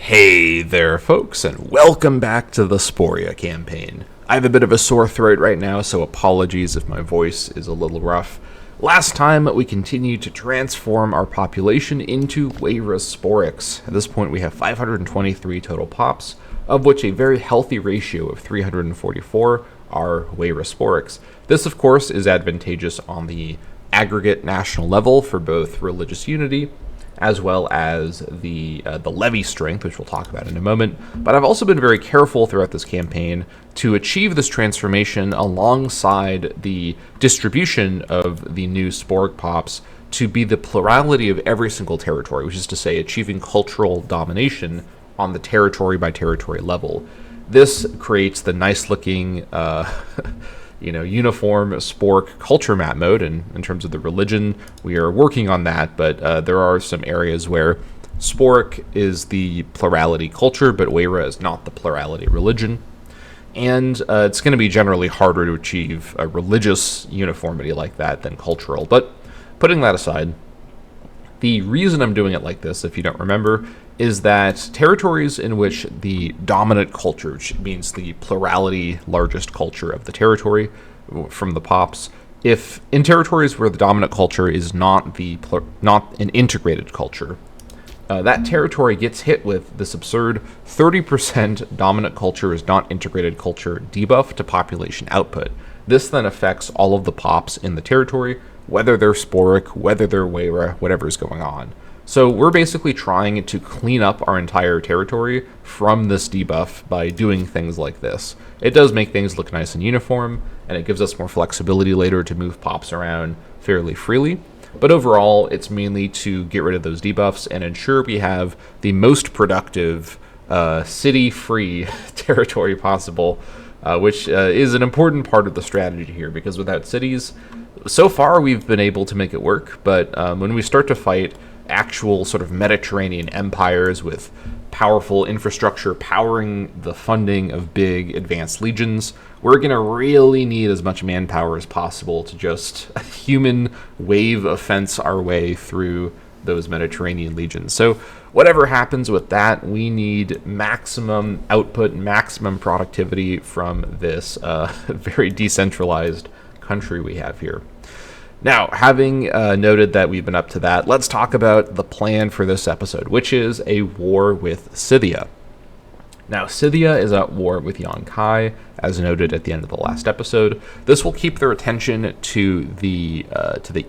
Hey there, folks, and welcome back to the Sporia Campaign. I have a bit of a sore throat right now, so apologies if my voice is a little rough. Last time, we continued to transform our population into Wayra Sporix. At this point, we have 523 total pops, of which a very healthy ratio of 344 are Wayra Sporix. This, of course, is advantageous on the aggregate national level for both religious unity as well as the Levy strength, which we'll talk about in a moment. But I've also been very careful throughout this campaign to achieve this transformation alongside the distribution of the new Sporic pops to be the plurality of every single territory, which is to say achieving cultural domination on the territory by territory level. This creates the nice looking uniform Spork culture map mode, and in terms of the religion, we are working on that, but there are some areas where Spork is the plurality culture, but Wayra is not the plurality religion, and it's going to be generally harder to achieve a religious uniformity like that than cultural. But putting that aside, the reason I'm doing it like this, if you don't remember, is that territories in which the dominant culture, which means the plurality largest culture of the territory from the pops, if in territories where the dominant culture is not an integrated culture, that territory gets hit with this absurd 30% dominant culture is not integrated culture debuff to population output. This then affects all of the pops in the territory, whether they're Sporic, whether they're Wayra, whatever's going on. So we're basically trying to clean up our entire territory from this debuff by doing things like this. It does make things look nice and uniform, and it gives us more flexibility later to move pops around fairly freely. But overall, it's mainly to get rid of those debuffs and ensure we have the most productive city-free territory possible, which is an important part of the strategy here, because without cities, so far we've been able to make it work, but when we start to fight actual sort of Mediterranean empires with powerful infrastructure powering the funding of big advanced legions, we're going to really need as much manpower as possible to just human wave offense our way through those Mediterranean legions. So whatever happens with that, we need maximum output, maximum productivity from this very decentralized country we have here. Now, having noted that we've been up to that, let's talk about the plan for this episode, which is a war with Scythia. Now, Scythia is at war with Yonkai, as noted at the end of the last episode. This will keep their attention to the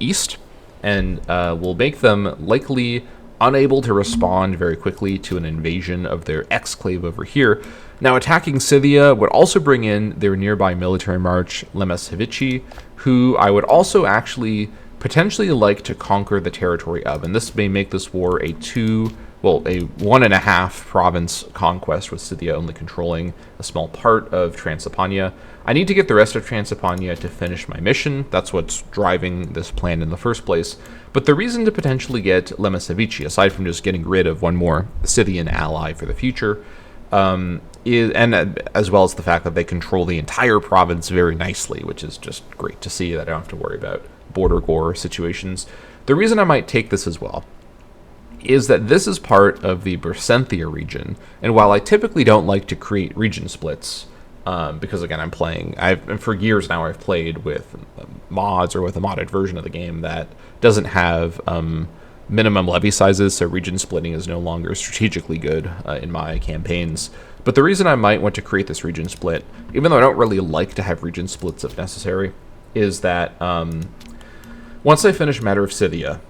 east, and will make them likely unable to respond very quickly to an invasion of their exclave over here. Now, attacking Scythia would also bring in their nearby military march, Lemesevici, who I would also actually potentially like to conquer the territory of, and this may make this war a 1.5 province conquest, with Scythia only controlling a small part of Transylvania. I need to get the rest of Transylvania to finish my mission. That's what's driving this plan in the first place. But the reason to potentially get Lemesevici, aside from just getting rid of one more Scythian ally for the future, as well as the fact that they control the entire province very nicely, which is just great to see that I don't have to worry about border gore situations. The reason I might take this as well is that this is part of the Bersenthia region, and while I typically don't like to create region splits, because again, for years now I've played with mods or with a modded version of the game that doesn't have minimum levy sizes, so region splitting is no longer strategically good in my campaigns. But the reason I might want to create this region split, even though I don't really like to have region splits if necessary, is that once I finish Matter of Scythia,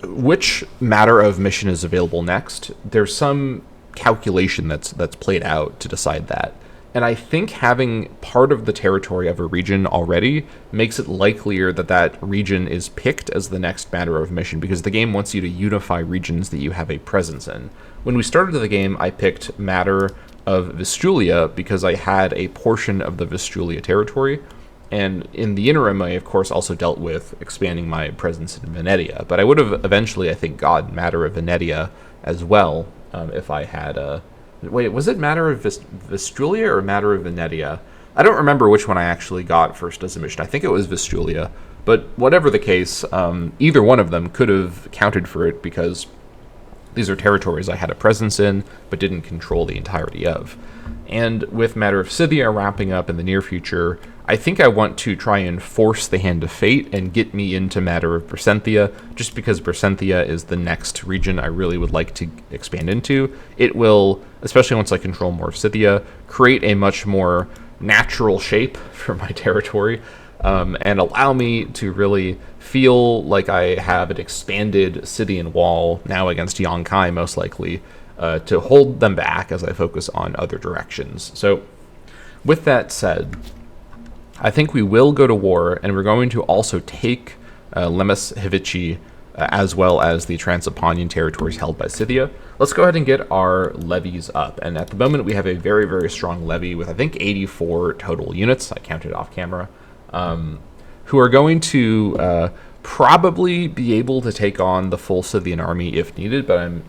which matter of mission is available next, there's some calculation that's played out to decide that. And I think having part of the territory of a region already makes it likelier that that region is picked as the next matter of mission, because the game wants you to unify regions that you have a presence in. When we started the game, I picked matter of Vistulia because I had a portion of the Vistulia territory, and in the interim, I of course also dealt with expanding my presence in Venetia. But I would have eventually, I think, got matter of Venetia as well if I had a... Wait, was it matter of Vistulia or matter of Venetia? I don't remember which one I actually got first as a mission. I think it was Vistulia. But whatever the case, either one of them could have counted for it, because These are territories I had a presence in, but didn't control the entirety of. And with Matter of Scythia wrapping up in the near future, I think I want to try and force the hand of fate and get me into Matter of Bersenthia, just because Bersenthia is the next region I really would like to expand into. It will, especially once I control more of Scythia, create a much more natural shape for my territory, and allow me to really feel like I have an expanded Scythian wall, now against Yonkai most likely, to hold them back as I focus on other directions. So, with that said, I think we will go to war, and we're going to also take Lemus Hivici, as well as the Transylvanian territories held by Scythia. Let's go ahead and get our levies up. And at the moment, we have a very, very strong levy with, I think, 84 total units. I counted off camera. Who are going to probably be able to take on the full Scythian army if needed, but I'm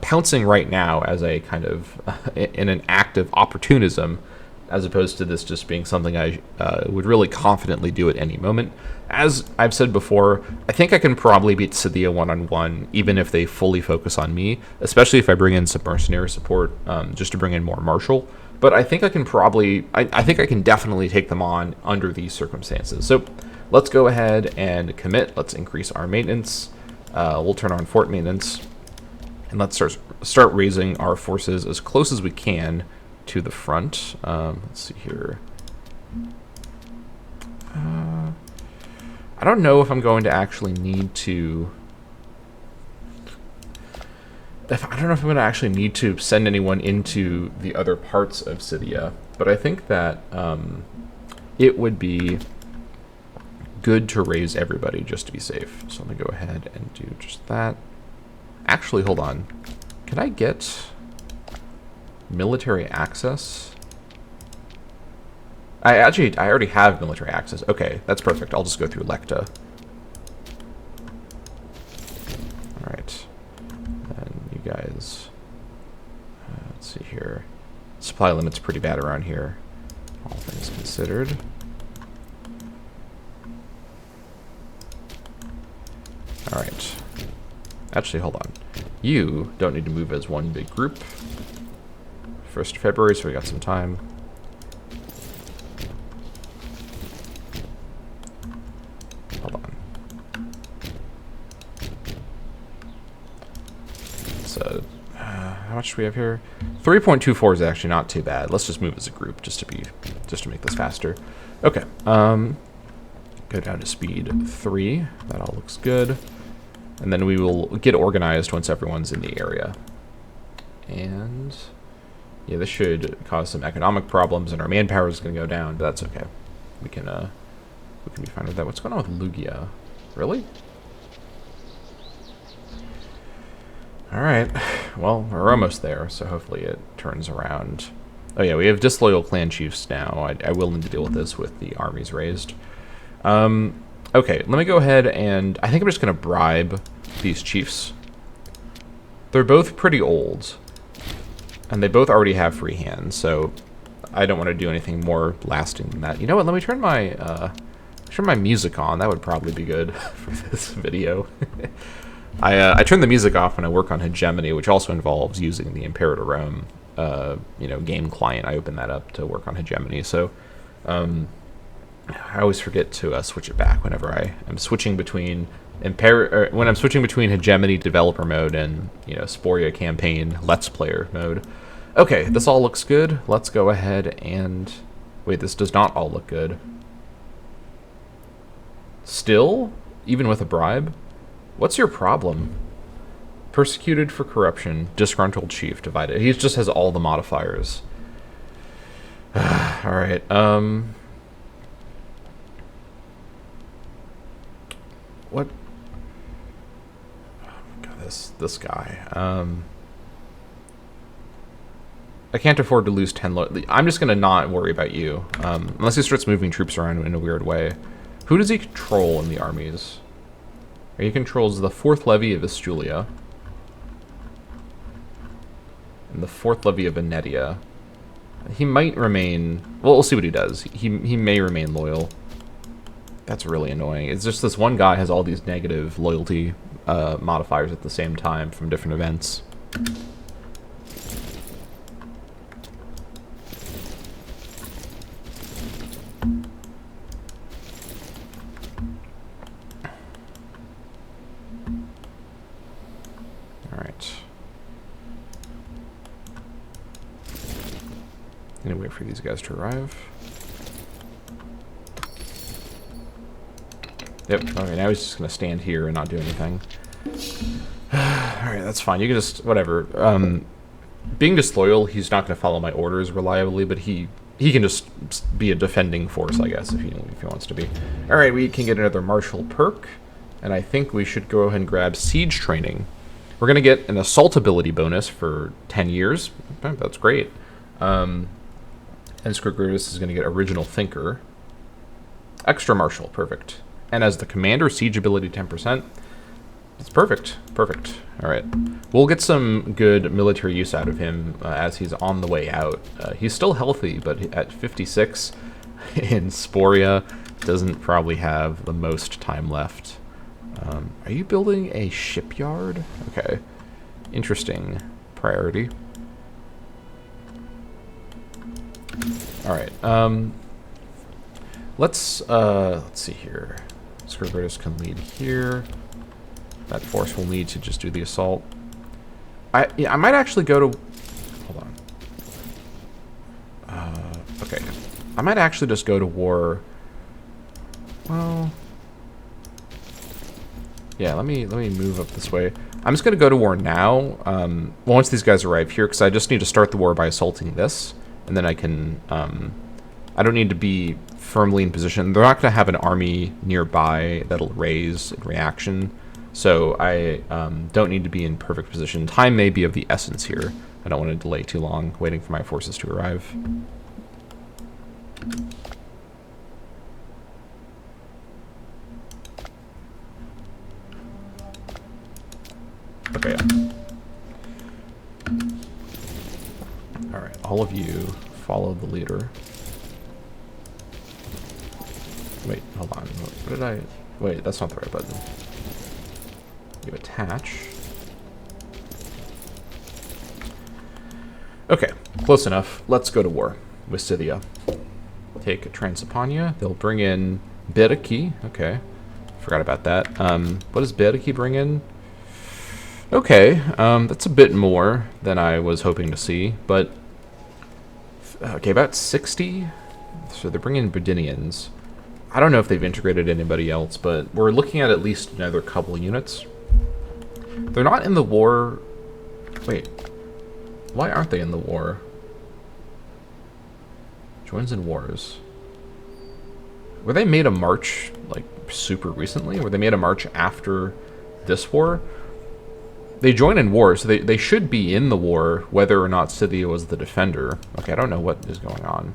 pouncing right now as a kind of in an act of opportunism, as opposed to this just being something I would really confidently do at any moment. As I've said before, I think I can probably beat Scythia one-on-one, even if they fully focus on me, especially if I bring in some mercenary support, just to bring in more martial. But I think I can probably, I think I can definitely take them on under these circumstances. So let's go ahead and commit. Let's increase our maintenance. We'll turn on fort maintenance. And let's start raising our forces as close as we can to the front. Let's see here. I don't know if I'm going to actually need to... I don't know if I'm going to actually need to send anyone into the other parts of Scythia, but I think that it would be good to raise everybody just to be safe. So let me go ahead and do just that. Actually, hold on. Can I get military access? I already have military access. Okay, that's perfect. I'll just go through Lecta. All right. And you guys, let's see here. Supply limit's pretty bad around here, all things considered. All right. Actually, hold on. You don't need to move as one big group. 1st of February, so we got some time. Hold on. So, how much do we have here? 3.24 is actually not too bad. Let's just move as a group, just to make this faster. Okay. Go down to speed 3. That all looks good. And then we will get organized once everyone's in the area. And yeah, this should cause some economic problems, and our manpower is going to go down, but that's okay. We can be fine with that. What's going on with Lugia? Really? All right. Well, we're almost there, so hopefully it turns around. Oh yeah, we have disloyal clan chiefs now. I will need to deal with this with the armies raised. Okay, let me go ahead and I think I'm just going to bribe these chiefs. They're both pretty old, and they both already have free hands, so I don't want to do anything more lasting than that. You know what? Let me turn my music on. That would probably be good for this video. I turn the music off when I work on hegemony, which also involves using the Imperator Rome, game client. I open that up to work on hegemony. So, I always forget to switch it back whenever I am switching between when I'm switching between hegemony developer mode and Sporia Campaign Let's Player mode. Okay, this all looks good. Let's go ahead and wait. This does not all look good. Still, even with a bribe, what's your problem? Persecuted for corruption, disgruntled chief, divided. He just has all the modifiers. All right. What? Oh God, this guy. I can't afford to lose 10. I'm just gonna not worry about you, unless he starts moving troops around in a weird way. Who does he control in the armies? He controls the 4th levy of Astulia and the 4th levy of Venetia. He might remain. Well, we'll see what he does. He may remain loyal. That's really annoying. It's just this one guy has all these negative loyalty modifiers at the same time from different events. Alright. Gonna wait for these guys to arrive. Yep, okay, now he's just gonna stand here and not do anything. Alright, that's fine. You can just, whatever. Being disloyal, he's not gonna follow my orders reliably, but he can just be a defending force, I guess, if he wants to be. Alright, we can get another martial perk, and I think we should go ahead and grab siege training. We're gonna get an assault ability bonus for 10 years. Okay, that's great. And Scrigurus is gonna get original thinker. Extra martial, perfect. And as the commander, siege ability 10%. It's perfect. Perfect. All right. We'll get some good military use out of him as he's on the way out. He's still healthy, but at 56 in Sporia, doesn't probably have the most time left. Are you building a shipyard? Okay. Interesting priority. All right. Let's see here. Scrigurus can lead here. That force will need to just do the assault. I might actually go to... Hold on. Okay. I might actually just go to war. Well... Yeah, let me move up this way. I'm just going to go to war now, once these guys arrive here, because I just need to start the war by assaulting this. And then I can... I don't need to be firmly in position. They're not going to have an army nearby that'll raise in reaction. So I don't need to be in perfect position. Time may be of the essence here. I don't want to delay too long waiting for my forces to arrive. Okay. Alright, all of you follow the leader. Wait, hold on. What did I... Wait, that's not the right button. You attach. Okay, close enough. Let's go to war with Scythia. Take Transylvania. They'll bring in Beriki. Okay, forgot about that. What does Beriki bring in? Okay, that's a bit more than I was hoping to see, but... Okay, about 60? So they're bringing Berdinians. I don't know if they've integrated anybody else, but we're looking at least another couple units. They're not in the war... Wait. Why aren't they in the war? Joins in wars. Were they made a march, like, super recently? Were they made a march after this war? They join in war, so they should be in the war, whether or not Scythia was the defender. Okay, I don't know what is going on.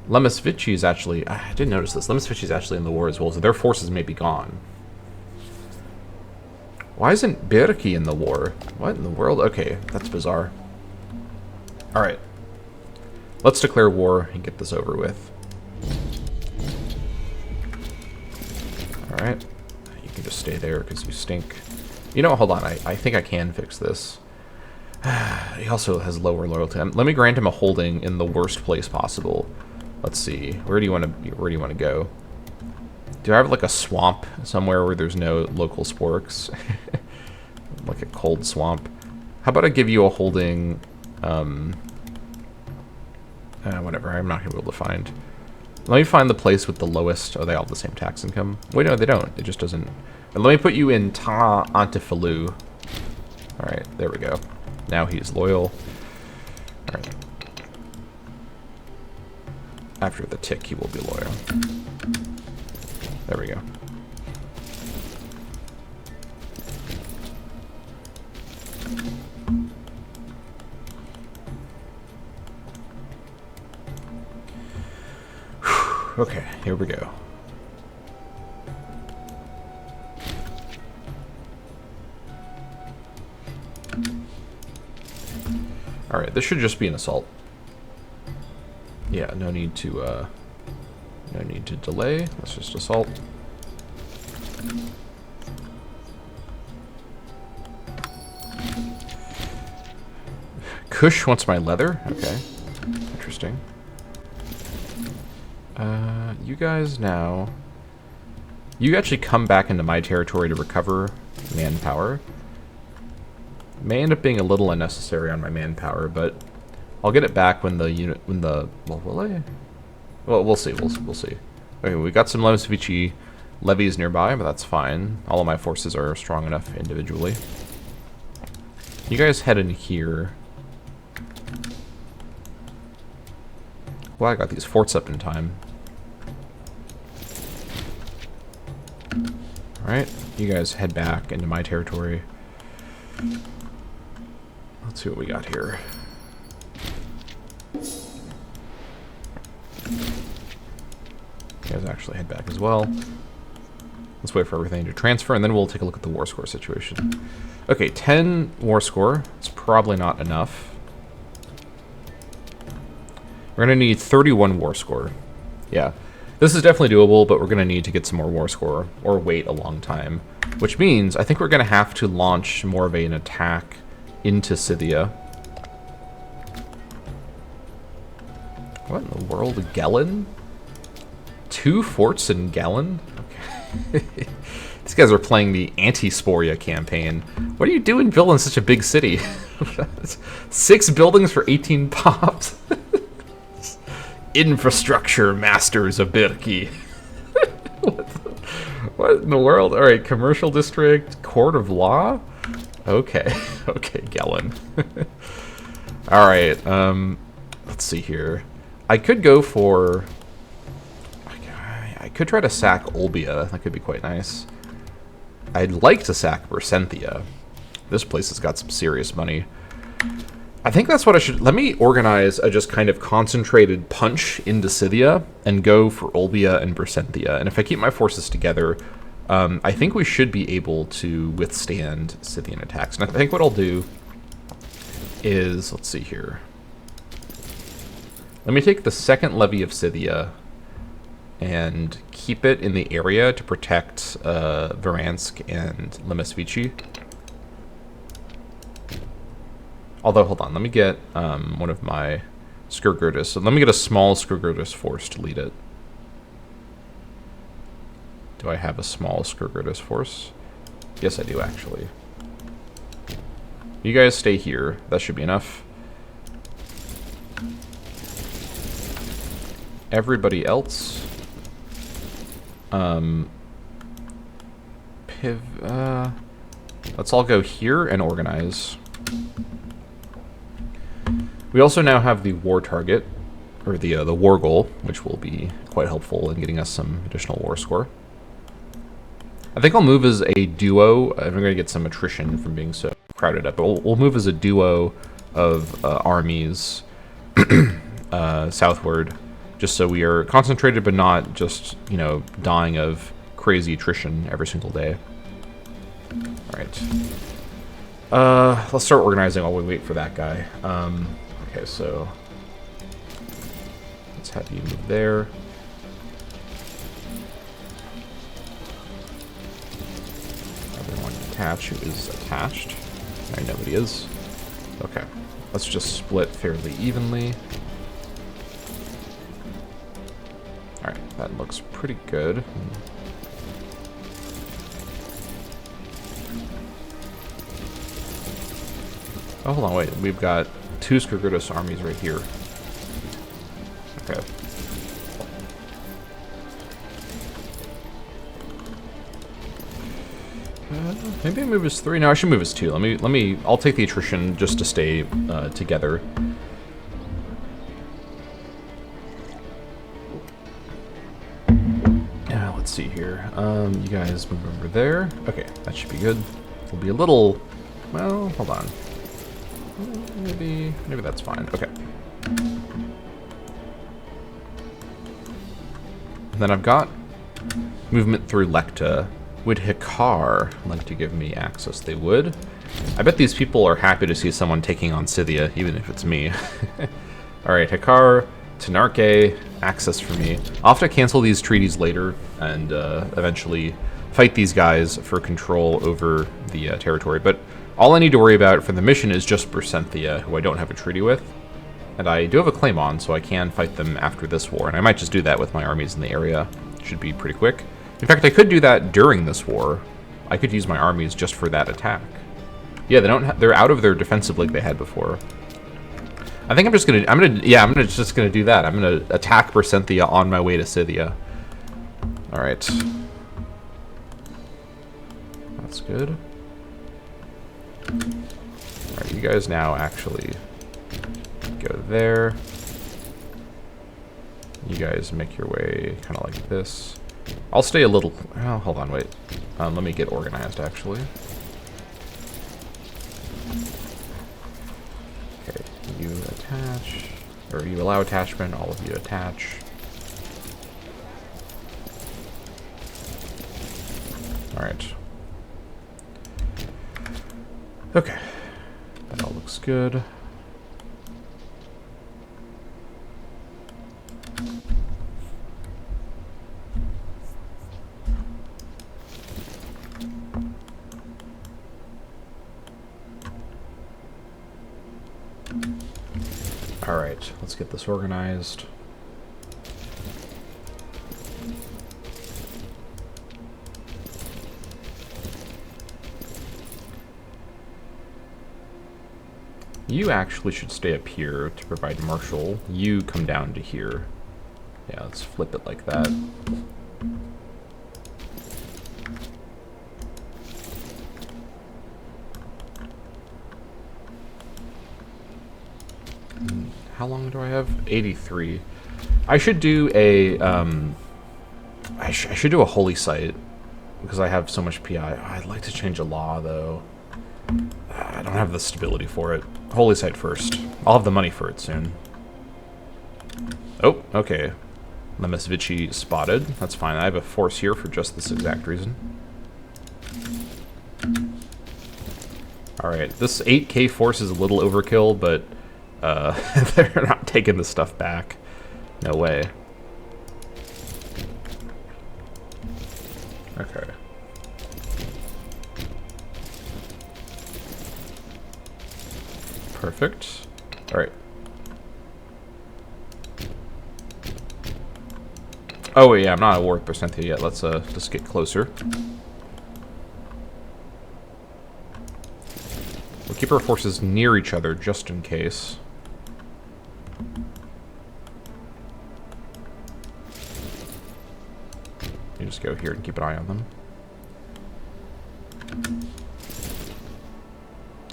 Lemisvici is actually... I didn't notice this. Lemisvici is actually in the war as well, so their forces may be gone. Why isn't Beriki in the war? What in the world? Okay, that's bizarre. Alright. Let's declare war and get this over with. Alright. You can just stay there because you stink. You know, hold on. I think I can fix this. He also has lower loyalty. Let me grant him a holding in the worst place possible. Let's see. Where do you want to go? Do I have like a swamp somewhere where there's no local sporks? Like a cold swamp. How about I give you a holding? Whatever. I'm not gonna be able to find. Let me find the place with the lowest. Oh, they all have the same tax income. Wait, no, they don't. It just doesn't. And let me put you in Ta Antifalu. All right, there we go. Now he's loyal. All right. After the tick, he will be loyal. There we go. Okay, here we go. Alright, this should just be an assault. Yeah, no need to delay. Let's just assault. Kush wants my leather. Okay. Interesting. You guys now... You actually come back into my territory to recover manpower. May end up being a little unnecessary on my manpower, but I'll get it back when the unit... Well, will I? Well, we'll see. We'll see. Okay, we got some Lemsvici levies nearby, but that's fine. All of my forces are strong enough individually. You guys head in here. Well, I got these forts up in time. Alright, you guys head back into my territory. Let's see what we got here. You guys actually head back as well. Let's wait for everything to transfer, and then we'll take a look at the war score situation. Okay, 10 war score. It's probably not enough. We're going to need 31 war score. Yeah. This is definitely doable, but we're going to need to get some more war score, or wait a long time. Which means, I think we're going to have to launch more of an attack into Scythia. What in the world? Gellin? 2 forts in Gellin? Okay. These guys are playing the anti-Sporia campaign. What are you doing building such a big city? 6 buildings for 18 pops? Infrastructure masters of Birki. What in the world? Alright, commercial district, court of law? Okay, okay, Gellin. Alright, let's see here. I could go for... I could try to sack Olbia. That could be quite nice. I'd like to sack Bersenthia. This place has got some serious money. I think that's what I should... Let me organize a just kind of concentrated punch into Scythia and go for Olbia and Bersenthia. And if I keep my forces together, I think we should be able to withstand Scythian attacks. And I think what I'll do is... Let's see here. Let me take the second levy of Scythia and keep it in the area to protect Veransk and Lemesvici. Although, hold on, let me get one of my Skurgurtus. So let me get a small Skurgurtus force to lead it. Do I have a small Skurgurtus force? Yes, I do, actually. You guys stay here. That should be enough. Everybody else... let's all go here and organize. We also now have the war target, or the war goal, which will be quite helpful in getting us some additional war score. I think I'll move as a duo. I'm going to get some attrition from being so crowded up, but we'll move as a duo of armies southward, just so we are concentrated but not just, you know, dying of crazy attrition every single day. Alright. Let's start organizing while we wait for that guy. Okay, so let's have you move there. Everyone attach who is attached. There, nobody is. Okay, let's just split fairly evenly. Alright, that looks pretty good. Oh, hold on, wait. We've got 2 Skurgurtus armies right here. Okay. Maybe I move as 3. No, I should move as 2. Let me. I'll take the attrition just to stay together. Yeah, let's see here. You guys move over there. Okay, that should be good. It'll be a little. Well, hold on. Maybe that's fine. Okay. And then I've got movement through Lecta. Would Hikar like to give me access? They would. I bet these people are happy to see someone taking on Scythia, even if it's me. Alright, Hikar, Tenarke, access for me. I'll have to cancel these treaties later and eventually fight these guys for control over the territory, but All I need to worry about for the mission is just Bersenthia, who I don't have a treaty with. And I do have a claim on, so I can fight them after this war, and I might just do that with my armies in the area. Should be pretty quick. In fact, I could do that during this war. I could use my armies just for that attack. Yeah, they're out of their defensive league they had before. I think I'm just just gonna do that. I'm gonna attack Bersenthia on my way to Scythia. Alright. That's good. Alright, you guys now actually go there. You guys make your way kind of like this. I'll stay a little... Oh, hold on, wait. Let me get organized, actually. Okay, you attach... Or you allow attachment, all of you attach. Alright. Okay. That all looks good. Alright, let's get this organized. You actually should stay up here to provide marshal. You come down to here. Yeah, let's flip it like that. How long do I have? 83. I should do a I should do a holy site because I have so much PI. I'd like to change a law though. I don't have the stability for it. Holy site first. I'll have the money for it soon. Oh, okay. Lemesvici spotted. That's fine. I have a force here for just this exact reason. Alright, this 8k force is a little overkill, but they're not taking the stuff back. No way. Okay. Perfect. Alright. Oh, yeah, I'm not at war with Bersenthia yet. Let's just get closer. We'll keep our forces near each other just in case. You just go here and keep an eye on them.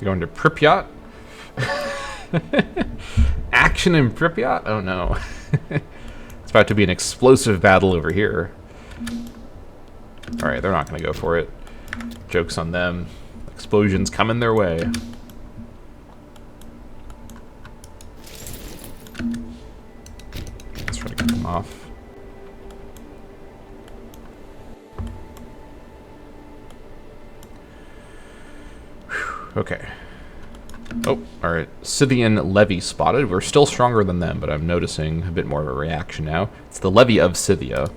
Going to Pripyat. Action in Pripyat? Oh no. It's about to be an explosive battle over here. Alright, they're not going to go for it. Joke's on them. Explosions coming their way. Let's try to get them off. Okay. Oh, alright. Scythian Levy spotted. We're still stronger than them, but I'm noticing a bit more of a reaction now. It's the Levy of Scythia.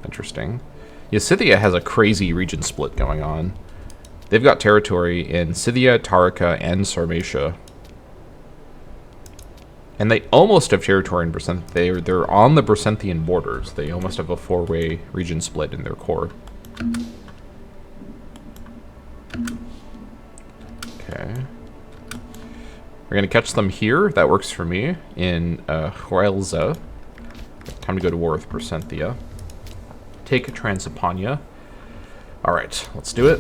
Interesting. Yeah, Scythia has a crazy region split going on. They've got territory in Scythia, Tarica, and Sarmatia. And they almost have territory in Bersenthia. They're on the Bersenthian borders. They almost have a four-way region split in their core. Okay. We're going to catch them here. That works for me. In Huelza. Time to go to war with Bersenthia. Take Transylvania. Alright, let's do it.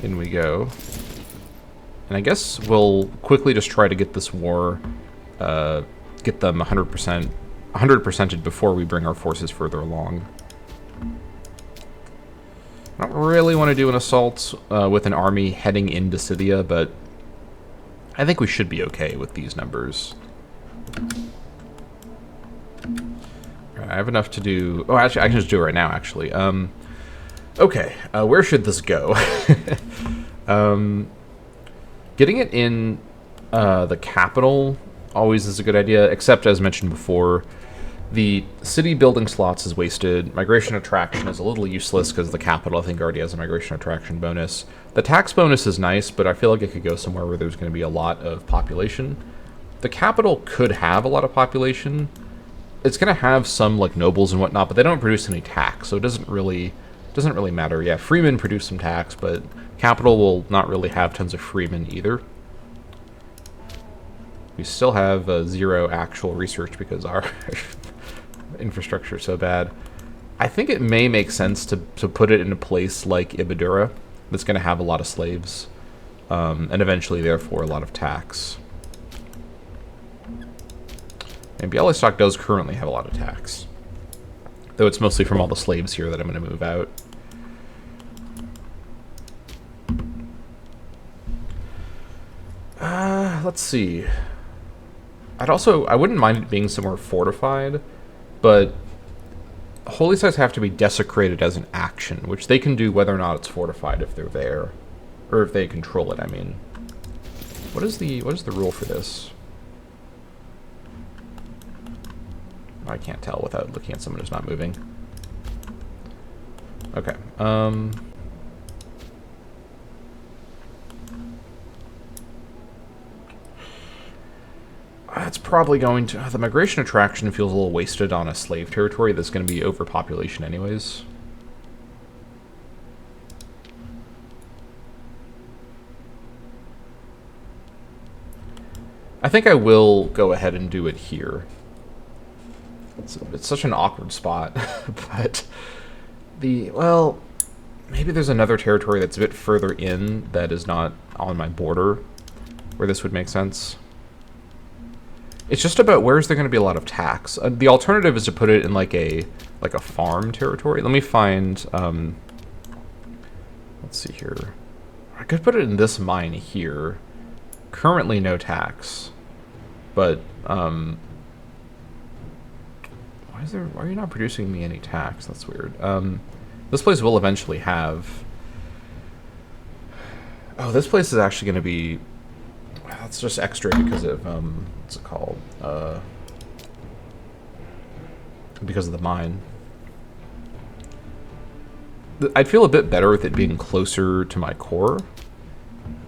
In we go. And I guess we'll quickly just try to get this war, get them 100%ed before we bring our forces further along. I don't really want to do an assault with an army heading into Scythia, but I think we should be okay with these numbers. Right, I have enough to do... Oh, actually, I can just do it right now, actually. Okay, where should this go? Getting it in the capital always is a good idea, except, as mentioned before, The city building slots is wasted. Migration attraction is a little useless because the capital, I think, already has a migration attraction bonus. The tax bonus is nice, but I feel like it could go somewhere where there's going to be a lot of population. The capital could have a lot of population. It's going to have some like nobles and whatnot, but they don't produce any tax, so it doesn't really matter. Yeah, freemen produce some tax, but capital will not really have tons of freemen either. We still have 0 actual research because our infrastructure is so bad. I think it may make sense to put it in a place like Ibadura that's going to have a lot of slaves, and eventually, therefore, a lot of tax. And Bialystok does currently have a lot of tax, though it's mostly from all the slaves here that I'm going to move out. Let's see. I wouldn't mind it being somewhere fortified, but holy sites have to be desecrated as an action, which they can do whether or not it's fortified if they're there, or if they control it. I mean, what is the rule for this? I can't tell without looking at someone who's not moving. Okay. It's probably going to... the migration attraction feels a little wasted on a slave territory that's going to be overpopulation anyways. I think I will go ahead and do it here. It's such an awkward spot, but well, maybe there's another territory that's a bit further in that is not on my border where this would make sense. It's just about where's there going to be a lot of tax. The alternative is to put it in like a farm territory. Let me find. Let's see here. I could put it in this mine here. Currently no tax, but why are you not producing me any tax? That's weird. This place will eventually have. Oh, this place is actually going to be. That's just extra because of what's it called? Because of the mine. I'd feel a bit better with it being closer to my core.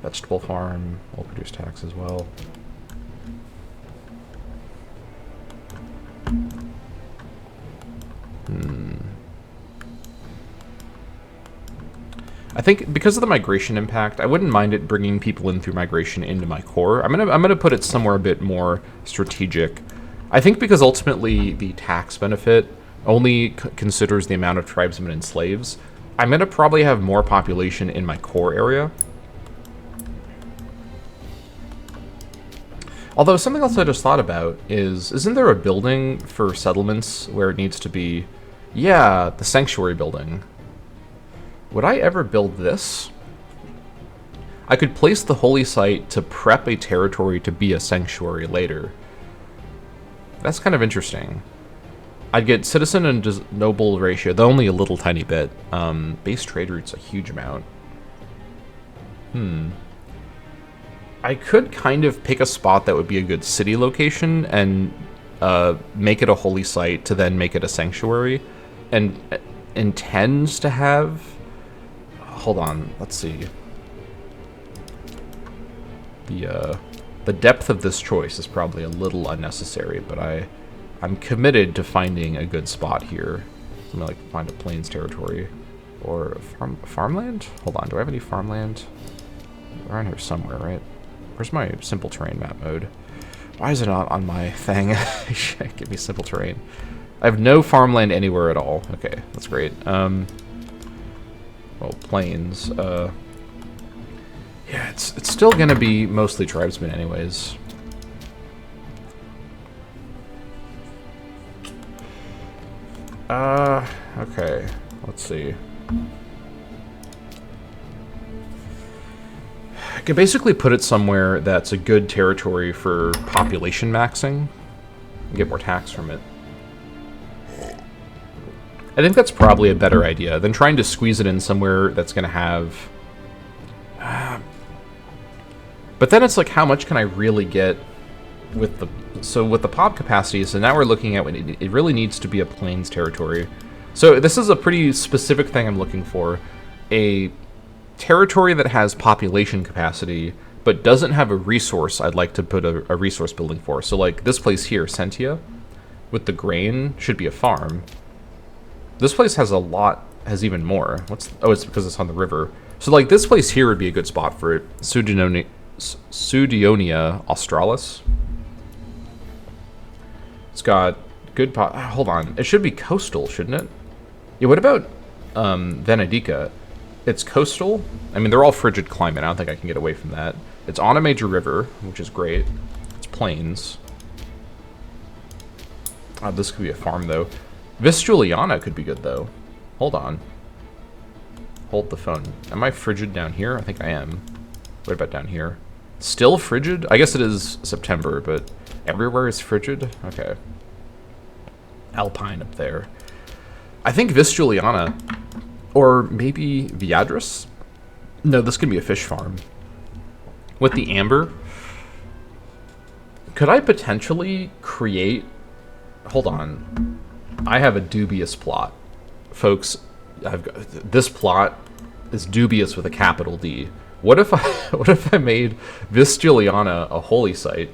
Vegetable farm will produce tax as well. I think because of the migration impact, I wouldn't mind it bringing people in through migration into my core. I'm gonna put it somewhere a bit more strategic. I think because ultimately the tax benefit only considers the amount of tribesmen and slaves, I'm gonna probably have more population in my core area. Although something else I just thought about is, isn't there a building for settlements where it needs to be? Yeah, the sanctuary building. Would I ever build this? I could place the holy site to prep a territory to be a sanctuary later. That's kind of interesting. I'd get citizen and noble ratio, though only a little tiny bit. Base trade route's a huge amount. I could kind of pick a spot that would be a good city location and make it a holy site to then make it a sanctuary, and intends to have... Hold on, let's see. The depth of this choice is probably a little unnecessary, but I'm committed to finding a good spot here. Something like find a plains territory or farmland. Hold on, do I have any farmland? Around here somewhere, right? Where's my simple terrain map mode? Why is it not on my thing? Give me simple terrain. I have no farmland anywhere at all. Okay, that's great. Well, plains. Yeah, it's still gonna be mostly tribesmen anyways. Okay. Let's see. I could basically put it somewhere that's a good territory for population maxing and get more tax from it. I think that's probably a better idea than trying to squeeze it in somewhere that's going to have... but then it's like, how much can I really get with the pop capacity, so now we're looking at it really needs to be a plains territory. So this is a pretty specific thing I'm looking for. A territory that has population capacity, but doesn't have a resource I'd like to put a resource building for. So like this place here, Sentia, with the grain, should be a farm. This place has a lot, has even more. Oh, it's because it's on the river. So like this place here would be a good spot for it. Sudionia Australis. It's got good hold on. It should be coastal, shouldn't it? Yeah, what about Venedica? It's coastal. I mean, they're all frigid climate. I don't think I can get away from that. It's on a major river, which is great. It's plains. Oh, this could be a farm, though. Vistjuliana could be good, though. Hold on. Hold the phone. Am I frigid down here? I think I am. What about down here? Still frigid? I guess it is September, but everywhere is frigid? Okay. Alpine up there. I think Vistjuliana, or maybe Viadris? No, this could be a fish farm. With the amber, could I potentially create... Hold on. I have a dubious plot. Folks, this plot is dubious with a capital D. What if I made Vistjuliana a holy site,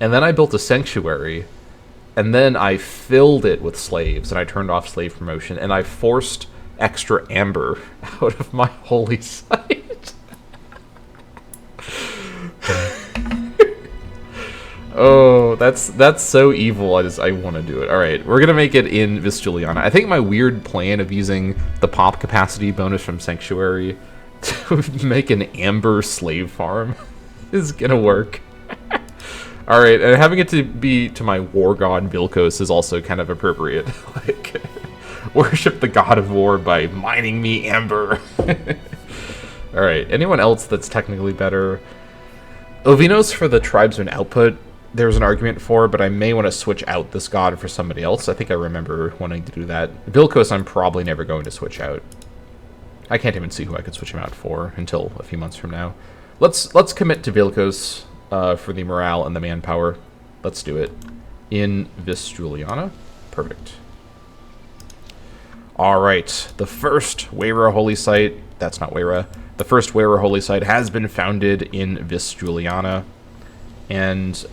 and then I built a sanctuary, and then I filled it with slaves, and I turned off slave promotion, and I forced extra amber out of my holy site? Oh, that's so evil. I want to do it. All right, we're gonna make it in Vistjuliana. I think my weird plan of using the pop capacity bonus from Sanctuary to make an amber slave farm is gonna work. All right, and having it to be to my war god Vilkos is also kind of appropriate. Like, worship the god of war by mining me amber. All right, anyone else that's technically better? Ovinos for the tribesman output, there's an argument for, but I may want to switch out this god for somebody else. I think I remember wanting to do that. Vilkos, I'm probably never going to switch out. I can't even see who I could switch him out for until a few months from now. Let's commit to Vilkos for the morale and the manpower. Let's do it. In Vistjuliana. Perfect. All right. The first Weyra holy site, that's not Weyra. The first Weyra holy site has been founded in Vistjuliana. And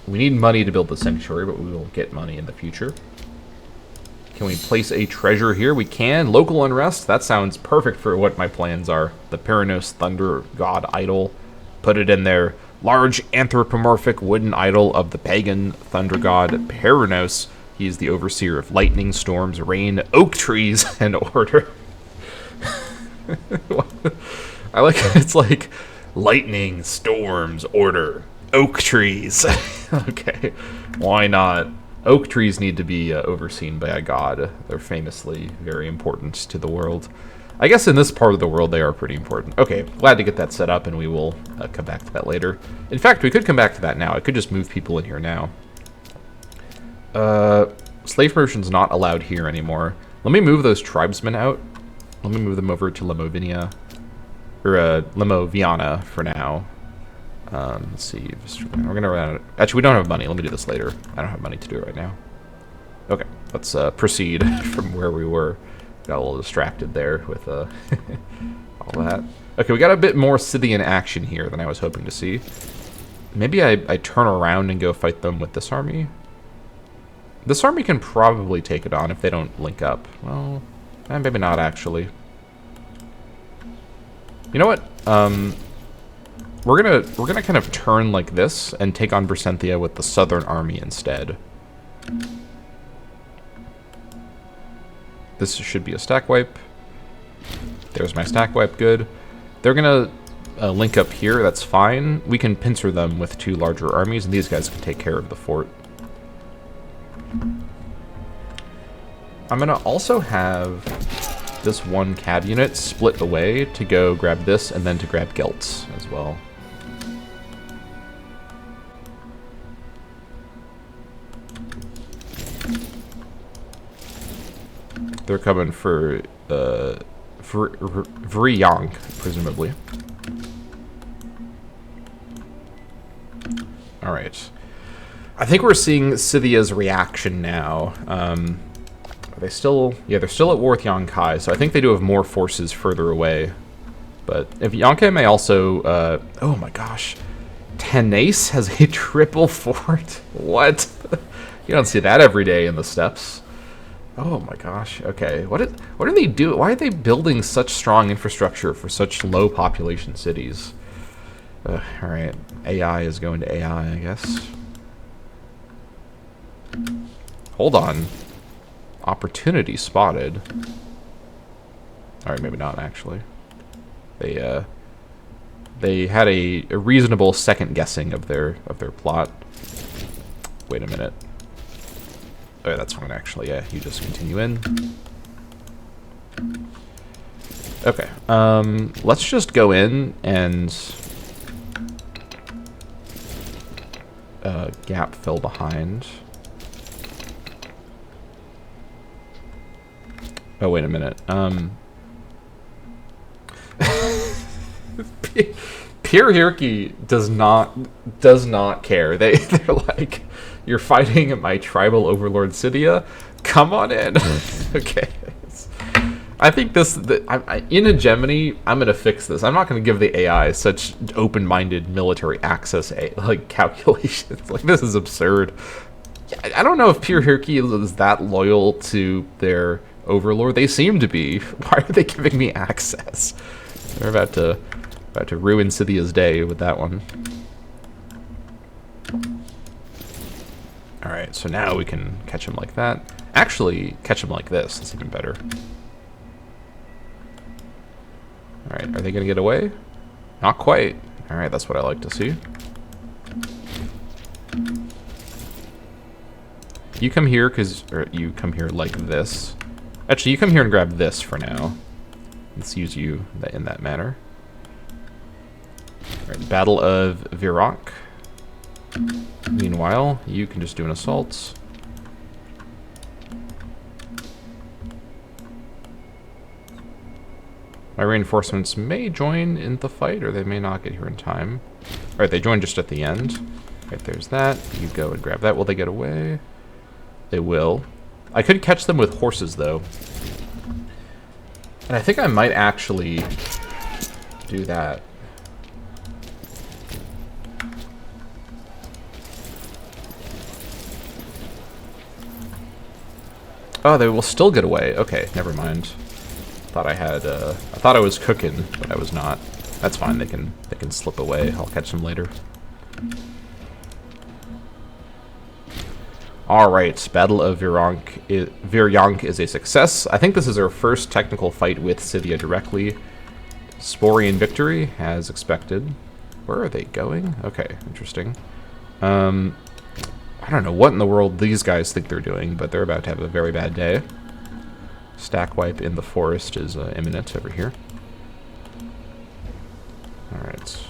we need money to build the sanctuary, but we will get money in the future. Can we place a treasure here? We can. Local unrest. That sounds perfect for what my plans are. The Perinos Thunder God idol. Put it in there. Large anthropomorphic wooden idol of the pagan thunder god Perinos. He is the overseer of lightning, storms, rain, oak trees, and order. I like it. It's like lightning, storms, order, oak trees. Okay, why not? Oak trees need to be overseen by a god. They're famously very important to the world. I guess in this part of the world they are pretty important. Okay, glad to get that set up, and we will come back to that later. In fact, we could come back to that now. I could just move people in here now. Slave promotion's not allowed here anymore. Let me move those tribesmen out. Let me move them over to Lemovinia. Or Lemoviana for now. Let's see. We're gonna run out. Actually, we don't have money. Let me do this later. I don't have money to do it right now. Okay, let's proceed from where we were. Got a little distracted there with all that. Okay, we got a bit more Scythian action here than I was hoping to see. Maybe I turn around and go fight them with this army. This army can probably take it on if they don't link up. Well, maybe not actually. You know what? We're gonna kind of turn like this and take on Bersenthia with the southern army instead. This should be a stack wipe. There's my stack wipe, good. They're gonna link up here, that's fine. We can pincer them with two larger armies, and these guys can take care of the fort. I'm gonna also have this one cab unit split away to go grab this and then to grab Geltz as well. They're coming for Vryank, presumably. All right. I think we're seeing Scythia's reaction now. Are they still... Yeah, they're still at war with Yonkai, so I think they do have more forces further away. But if Yonkai may also... oh my gosh. Tenace has a triple fort? What? You don't see that every day in the steppes. Oh my gosh. Okay. What are they doing? Why are they building such strong infrastructure for such low population cities? All right. AI is going to AI, I guess. Hold on. Opportunity spotted. All right, maybe not actually. They had a reasonable second guessing of their plot. Wait a minute. Oh, that's fine actually. Yeah, you just continue in. Okay. Let's just go in and gap fill behind. Oh, wait a minute. Pure hierarchy does not care. They're like, you're fighting my tribal overlord Scythia. Come on in. Okay. I think in hegemony, I'm gonna fix this. I'm not gonna give the AI such open-minded military access calculations. Like, this is absurd. I don't know if pure hierarchy is that loyal to their overlord. They seem to be. Why are they giving me access? They're about to ruin Scythia's day with that one. Alright, so now we can catch him like that. Actually, catch him like this. That's even better. Alright, are they going to get away? Not quite. Alright, that's what I like to see. You come here or you come here like this. Actually, you come here and grab this for now. Let's use you in that manner. Alright, Battle of Virak. Meanwhile, you can just do an assault. My reinforcements may join in the fight, or they may not get here in time. Alright, they join just at the end. Right, there's that. You go and grab that. Will they get away? They will. I could catch them with horses, though. And I think I might actually do that. Oh, they will still get away. Okay, never mind. Thought I had. I thought I was cooking, but I was not. That's fine. They can slip away. I'll catch them later. All right, Battle of Viryank is a success. I think this is our first technical fight with Scythia directly. Sporian victory, as expected. Where are they going? Okay, interesting. I don't know what in the world these guys think they're doing, but they're about to have a very bad day. Stack wipe in the forest is imminent over here. Alright.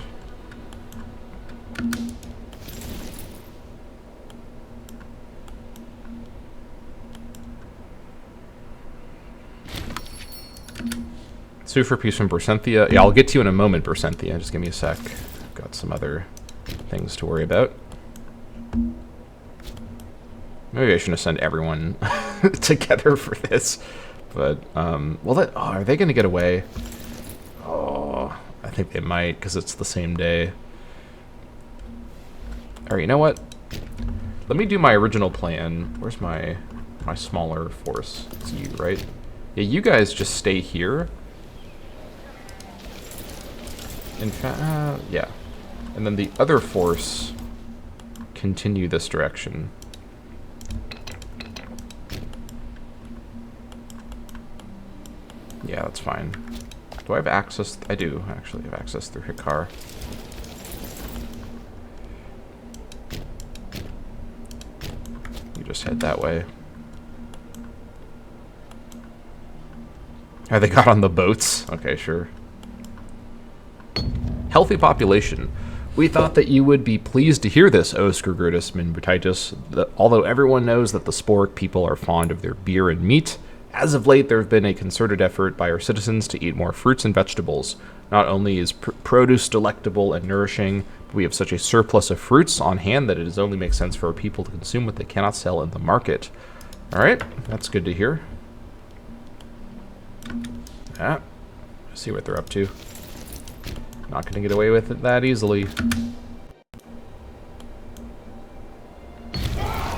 Sue for peace from Bersenthia. Yeah, I'll get to you in a moment, Bersenthia. Just give me a sec. I've got some other things to worry about. Maybe I shouldn't send everyone together for this. But, well, are they going to get away? Oh, I think they might, because it's the same day. Alright, you know what? Let me do my original plan. Where's my smaller force? It's you, right? Yeah, you guys just stay here. In fact, yeah. And then the other force continue this direction. Yeah, that's fine. Do I have access? I do actually have access through Hikar. You just head that way. Oh, they got on the boats? Okay, sure. Healthy population. We thought that you would be pleased to hear this, O Scrigurtus Minbutitus. Although everyone knows that the Sporic people are fond of their beer and meat, As of late, there have been a concerted effort by our citizens to eat more fruits and vegetables. Not only is produce delectable and nourishing, but we have such a surplus of fruits on hand that it only makes sense for our people to consume what they cannot sell in the market. Alright, that's good to hear. Yeah, see what they're up to. Not going to get away with it that easily.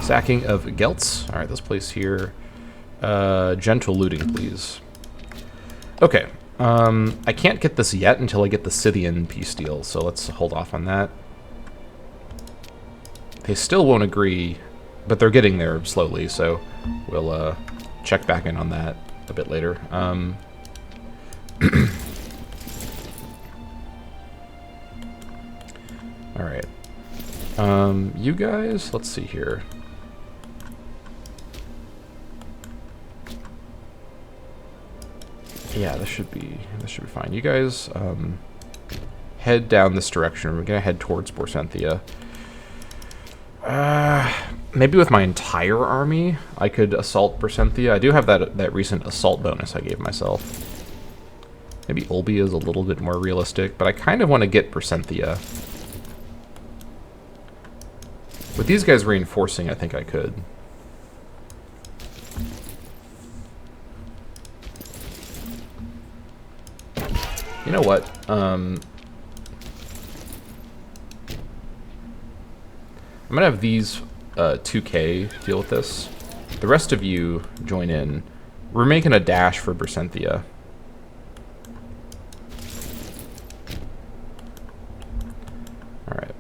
Sacking of Gelts. Alright, this place here. Gentle looting, please. Okay. I can't get this yet until I get the Scythian peace deal, so let's hold off on that. They still won't agree, but they're getting there slowly, so we'll check back in on that a bit later. Alright. You guys, let's see here. Yeah, this should be fine. You guys head down this direction. We're gonna head towards Borcenthia. Maybe with my entire army, I could assault Borcenthia. I do have that recent assault bonus I gave myself. Maybe Olbia is a little bit more realistic, but I kind of want to get Borcenthia. With these guys reinforcing, I think I could. You know what? I'm gonna have these 2K deal with this. The rest of you join in. We're making a dash for Borcenthia. Alright.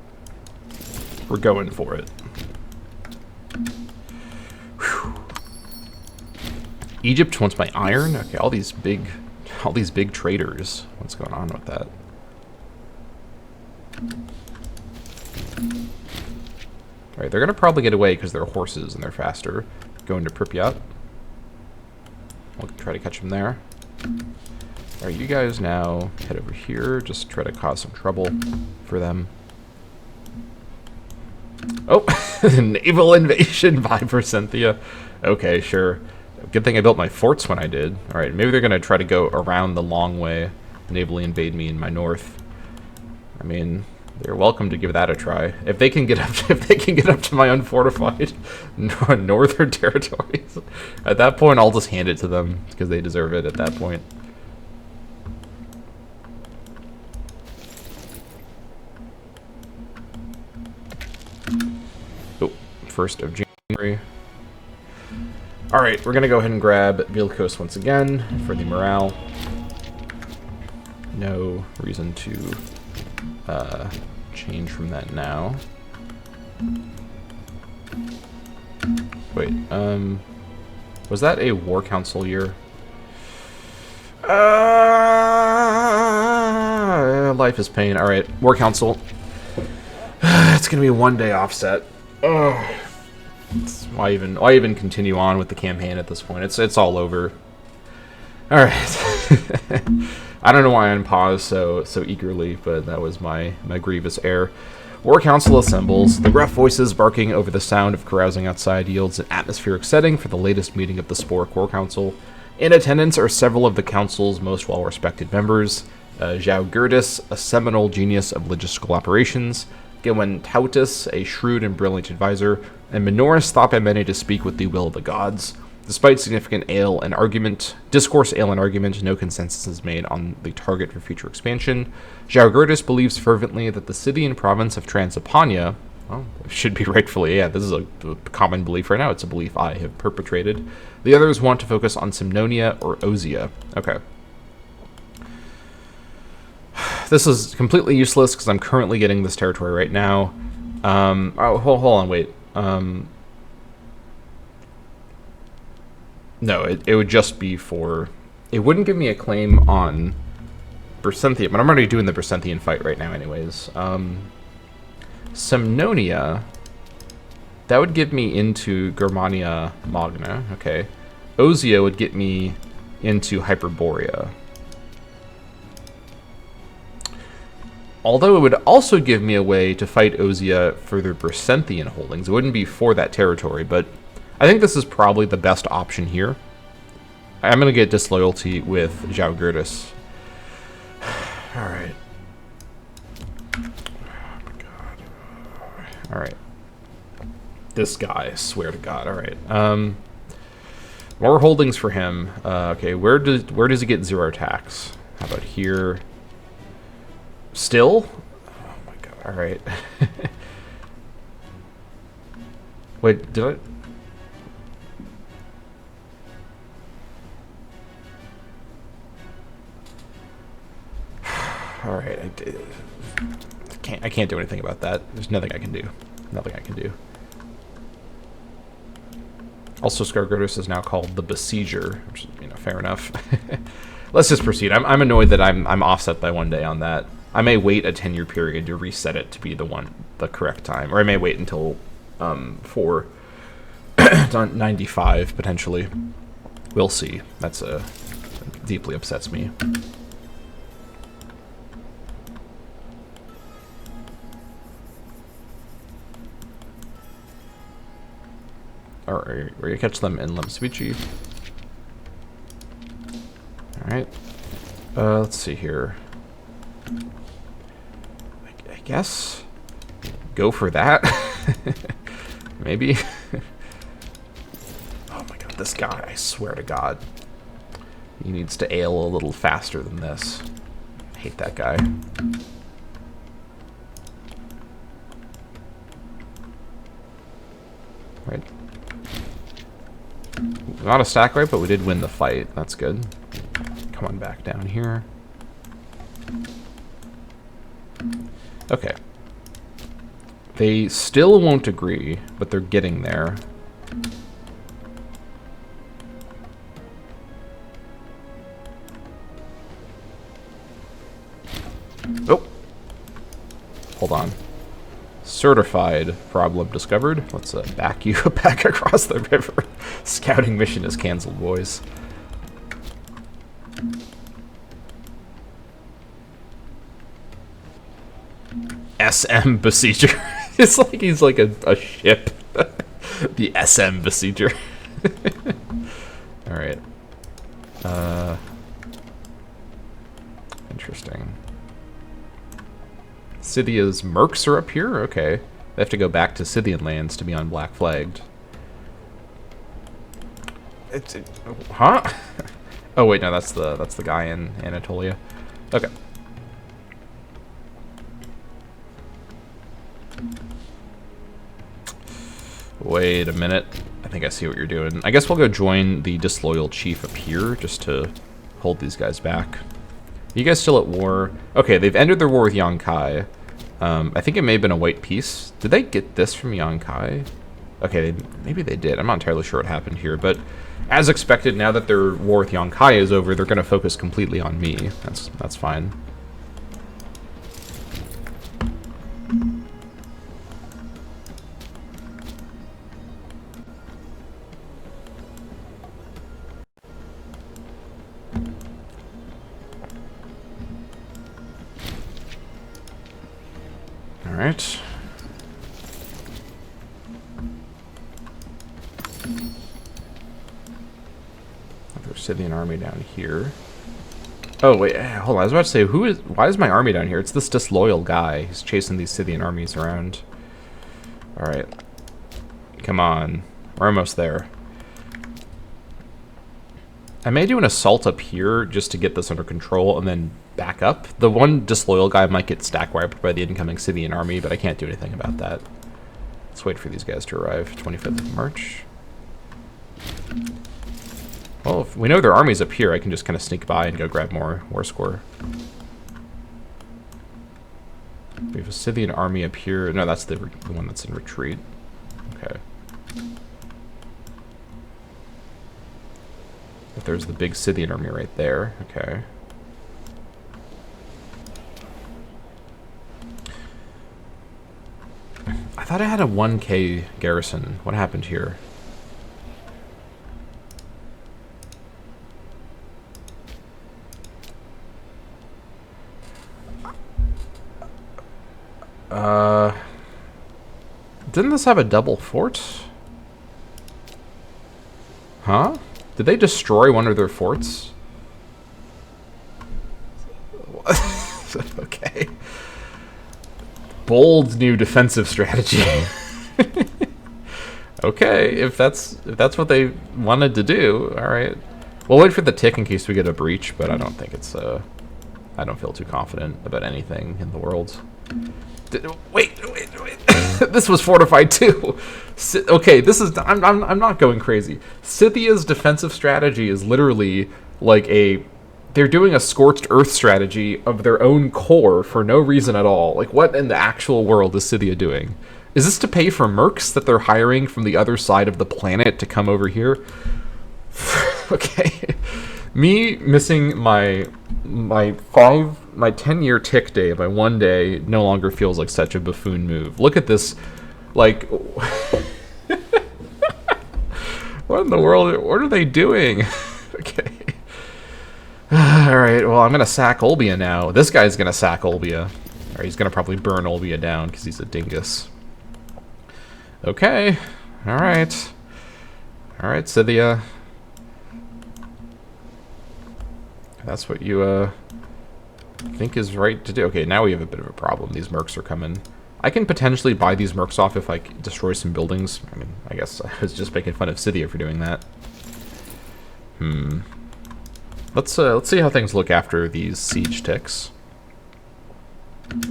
We're going for it. Whew. Egypt wants my iron? Okay, all these big traders. What's going on with that? Alright, they're gonna probably get away because they're horses and they're faster. Going to Pripyat. We'll try to catch them there. Alright, you guys now head over here. Just try to cause some trouble for them. Oh! Naval invasion by Borcenthia. Okay, sure. Good thing I built my forts when I did. Alright, maybe they're going to try to go around the long way, navally invade me in my north. I mean, they're welcome to give that a try. If they can get up to my unfortified northern territories, at that point I'll just hand it to them because they deserve it at that point. Oh, 1st of January. Alright, we're gonna go ahead and grab Vilkos once again for the morale. No reason to change from that now. Wait, was that a war council year? Life is pain. Alright, war council. It's gonna be a 1-day offset. Ugh. Why even continue on with the campaign at this point? It's all over. All right. I don't know why I unpaused so eagerly, but that was my grievous error. War Council assembles. The rough voices barking over the sound of carousing outside yields an atmospheric setting for the latest meeting of the Sporia War Council. In attendance are several of the council's most well-respected members: Zhao Gertis, a seminal genius of logistical operations; Gwen Tautus, a shrewd and brilliant advisor; and Minoris, thought by many to speak with the will of the gods. Despite significant discourse, ale, and argument, no consensus is made on the target for future expansion. Zhao Gertis believes fervently that the Scythian province of Transylvania, well, should be rightfully, yeah, this is a common belief right now, it's a belief I have perpetrated. The others want to focus on Simnonia or Ozia. Okay. This is completely useless because I'm currently getting this territory right now. Oh, hold on, wait. No, it would just be for... It wouldn't give me a claim on Borcenthia, but I'm already doing the Borcenthian fight right now anyways. Simnonia, that would get me into Germania Magna, okay. Ozia would get me into Hyperborea. Although it would also give me a way to fight Ozia for their Borcenthian holdings. It wouldn't be for that territory, but I think this is probably the best option here. I'm gonna get disloyalty with Zhao Gertis. All right. Oh my god. All right. This guy, I swear to God. All right. More holdings for him. Okay, where does he get 0 tax? How about here? Still? Oh my god. All right. Wait, did I? All right, I can't do anything about that. There's nothing I can do. Nothing I can do. Also, Skargotis is now called the Besieger, which is, you know, fair enough. Let's just proceed. I'm annoyed that I'm offset by 1 day on that. I may wait a 10-year period to reset it to be the correct time, or I may wait until 95 potentially. We'll see. That deeply upsets me. Alright, we're gonna catch them in Lemsvici. Alright. Let's see here. I guess go for that. Maybe. Oh my god, this guy, I swear to God. He needs to ale a little faster than this. I hate that guy. Right. Not a stack right, but we did win the fight. That's good. Come on back down here. Okay. They still won't agree, but they're getting there. Oh. Hold on. Certified problem discovered. Let's back you back across the river. Scouting mission is canceled, boys. SM Besieger. It's like he's like a ship. The SM Besieger. Alright. Interesting. Scythia's mercs are up here? Okay. They have to go back to Scythian lands to be on black flagged. Huh? Oh wait, no, that's the guy in Anatolia. Okay. Wait a minute. I think I see what you're doing. I guess we'll go join the disloyal chief up here just to hold these guys back. You guys still at war? Okay, they've ended their war with Yonkai. I think it may have been a white peace. Did they get this from Yonkai? Okay, maybe they did. I'm not entirely sure what happened here, but as expected, now that their war with Yonkai is over, they're going to focus completely on me. That's fine. All right. There's Scythian army down here. Oh wait, hold on. I was about to say, why is my army down here? It's this disloyal guy. He's chasing these Scythian armies around. All right. Come on. We're almost there. I may do an assault up here just to get this under control and then back up. The one disloyal guy might get stack wiped by the incoming Scythian army, but I can't do anything about that. Let's wait for these guys to arrive. 25th of March. Well, if we know their army's up here, I can just kind of sneak by and go grab more war score. We have a Scythian army up here. No, that's the one that's in retreat. Okay. But there's the big Scythian army right there. Okay. I thought I had a 1K garrison. What happened here? Didn't this have a double fort? Huh? Did they destroy one of their forts? Okay. Bold new defensive strategy. Okay, if that's what they wanted to do, all right. We'll wait for the tick in case we get a breach, but I don't think it's I don't feel too confident about anything in the world. Wait. This was fortified too. Okay, this is I'm not going crazy. Scythia's defensive strategy is literally like they're doing a scorched earth strategy of their own core for no reason at all. Like, what in the actual world is Scythia doing? Is this to pay for mercs that they're hiring from the other side of the planet to come over here? Okay. Me missing my 10-year tick day by 1 day no longer feels like such a buffoon move. Look at this, like, what in the world? What are they doing? Okay. All right. Well, I'm gonna sack Olbia now. This guy's gonna sack Olbia, or he's gonna probably burn Olbia down because he's a dingus. Okay. All right. All right, Scythia. That's what you think is right to do. Okay, now we have a bit of a problem. These mercs are coming. I can potentially buy these mercs off if I destroy some buildings. I mean, I guess I was just making fun of Scythia for doing that. Let's see how things look after these siege ticks.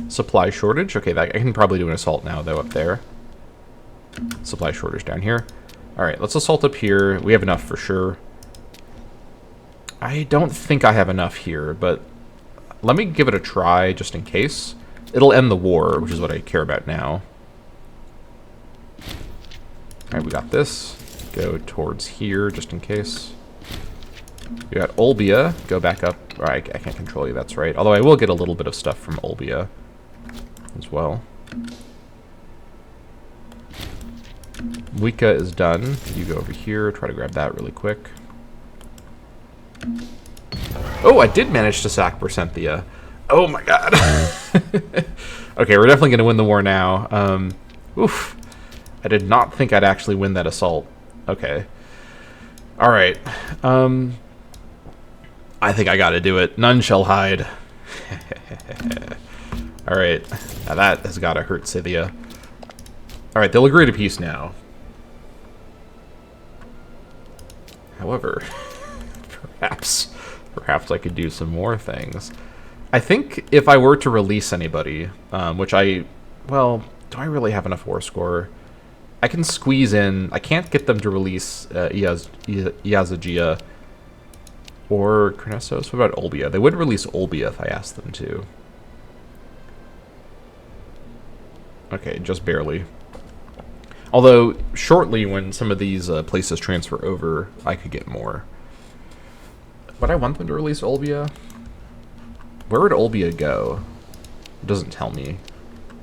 Supply shortage. Okay, I can probably do an assault now, though, up there. Supply shortage down here. All right, let's assault up here. We have enough for sure. I don't think I have enough here, but let me give it a try just in case. It'll end the war, which is what I care about now. All right, we got this. Go towards here just in case. We got Olbia. Go back up. All right, I can't control you, that's right. Although I will get a little bit of stuff from Olbia as well. Wika is done. You go over here. Try to grab that really quick. Oh, I did manage to sack Percenthia. Oh my god. Okay, we're definitely going to win the war now. Oof. I did not think I'd actually win that assault. Okay. Alright. I think I got to do it. None shall hide. Alright. Now that has got to hurt Scythia. Alright, they'll agree to peace now. However, perhaps I could do some more things. I think if I were to release anybody, which well, do I really have enough war score? I can squeeze in. I can't get them to release Iazagia or Krenesos. What about Olbia? They would release Olbia if I asked them to. Okay, just barely. Although, shortly, when some of these places transfer over, I could get more. Would I want them to release Olbia? Where would Olbia go? It doesn't tell me,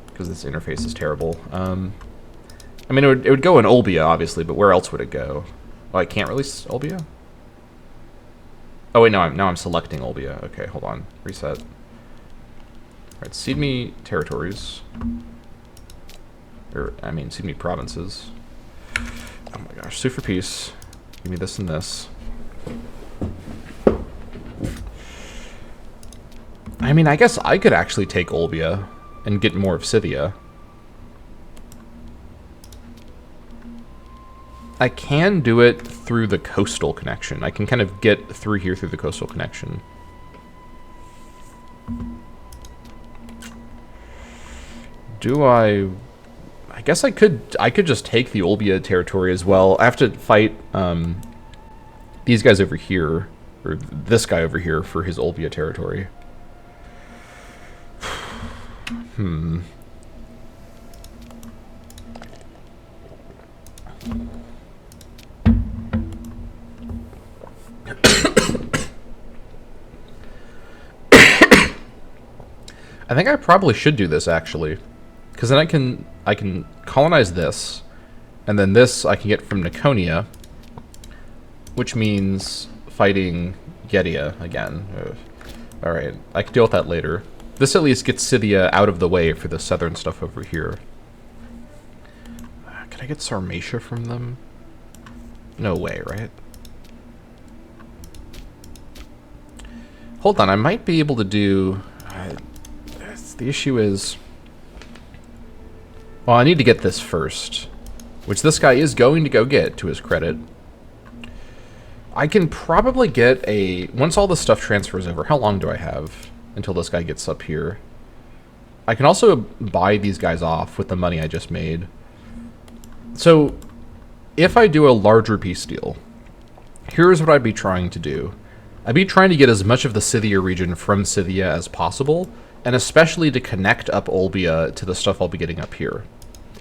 because this interface is terrible. I mean, it would go in Olbia, obviously, but where else would it go? Oh, I can't release Olbia? Oh, wait, no, now I'm selecting Olbia. Okay, hold on. Reset. All right, cede me territories. Or, I mean, cede me provinces. Oh my gosh, sue for peace. Give me this and this. I mean, I guess I could actually take Olbia and get more of Scythia. I can do it through the coastal connection. I can kind of get through here through the coastal connection. Do I guess I could just take the Olbia territory as well. I have to fight these guys over here, or this guy over here for his Olbia territory. I think I probably should do this, actually. Because then I can colonize this, and then this I can get from Niconia, which means fighting Getia again. Alright, I can deal with that later. This at least gets Scythia out of the way for the southern stuff over here. Can I get Sarmatia from them? No way, right? Hold on, I might be able to do... the issue is... Well, I need to get this first, which this guy is going to go get, to his credit. I can probably get a... Once all this stuff transfers over, how long do I have until this guy gets up here? I can also buy these guys off with the money I just made. So, if I do a larger peace deal, here's what I'd be trying to do. I'd be trying to get as much of the Scythia region from Scythia as possible, and especially to connect up Olbia to the stuff I'll be getting up here,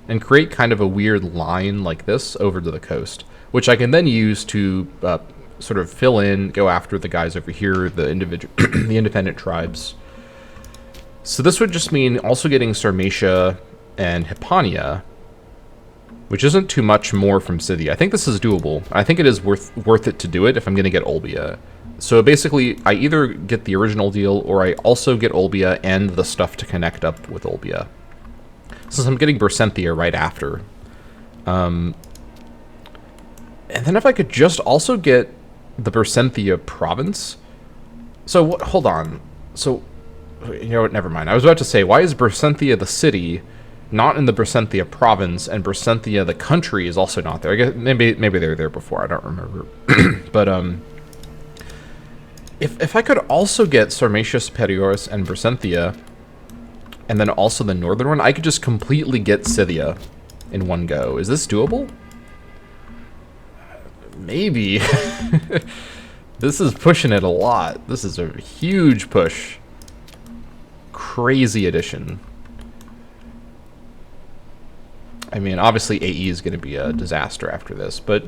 and create kind of a weird line like this over to the coast, which I can then use to sort of fill in, go after the guys over here, the individual, the independent tribes. So this would just mean also getting Sarmatia and Hippania, which isn't too much more from Scythia. I think this is doable. I think it is worth it to do it if I'm going to get Olbia. So basically, I either get the original deal, or I also get Olbia and the stuff to connect up with Olbia. Since I'm getting Bersenthia right after. And then if I could just also get the Bersenthia province. So, hold on. So, you know what, never mind. I was about to say, why is Bersenthia the city not in the Bersenthia province, and Bersenthia the country is also not there? I guess maybe they were there before, I don't remember. But, If I could also get Sarmatia Superioris and Bersenthia, and then also the northern one, I could just completely get Scythia in one go. Is this doable? Maybe. This is pushing it a lot. This is a huge push. Crazy addition. I mean, obviously AE is going to be a disaster after this, but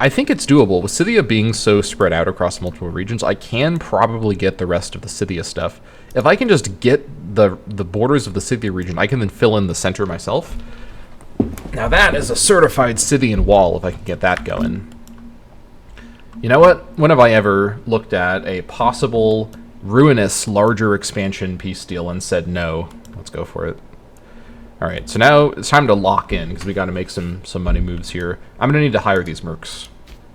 I think it's doable. With Scythia being so spread out across multiple regions, I can probably get the rest of the Scythia stuff. If I can just get the borders of the Scythia region, I can then fill in the center myself. Now that is a certified Scythian wall, if I can get that going. You know what? When have I ever looked at a possible ruinous larger expansion peace deal and said no? Let's go for it. Alright, so now it's time to lock in, because we got to make some money moves here. I'm going to need to hire these mercs,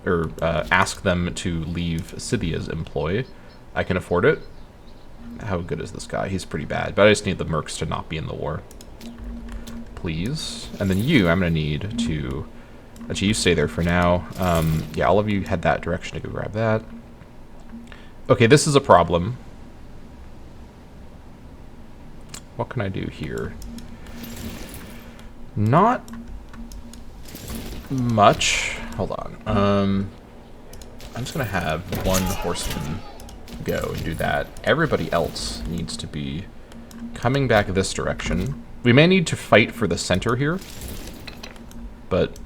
or ask them to leave Scythia's employ. I can afford it. How good is this guy? He's pretty bad, but I just need the mercs to not be in the war. Please. And then you, I'm going to need to... Actually, you stay there for now. Yeah, all of you head that direction to go grab that. Okay, this is a problem. What can I do here? Not much. Hold on. I'm just going to have one horseman go and do that. Everybody else needs to be coming back this direction. We may need to fight for the center here, but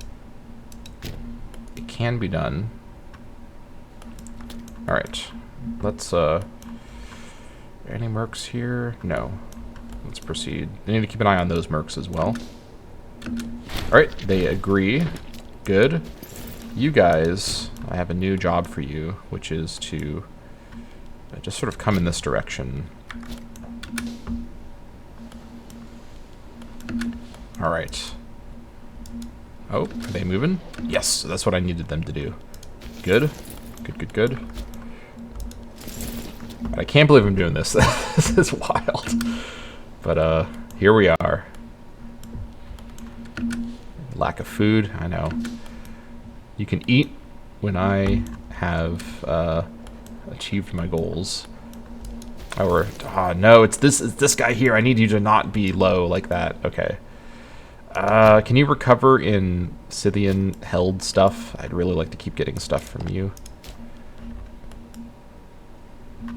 it can be done. Alright. Let's, are any mercs here? No. Let's proceed. I need to keep an eye on those mercs as well. Alright, they agree. Good. You guys, I have a new job for you, which is to just sort of come in this direction. Alright. Oh, are they moving? Yes, that's what I needed them to do. Good. Good. I can't believe I'm doing this. This is wild. But, here we are. Lack of food, I know. You can eat when I have achieved my goals. Or, no, it's this guy here. I need you to not be low like that. Okay. Can you recover in Scythian held stuff? I'd really like to keep getting stuff from you.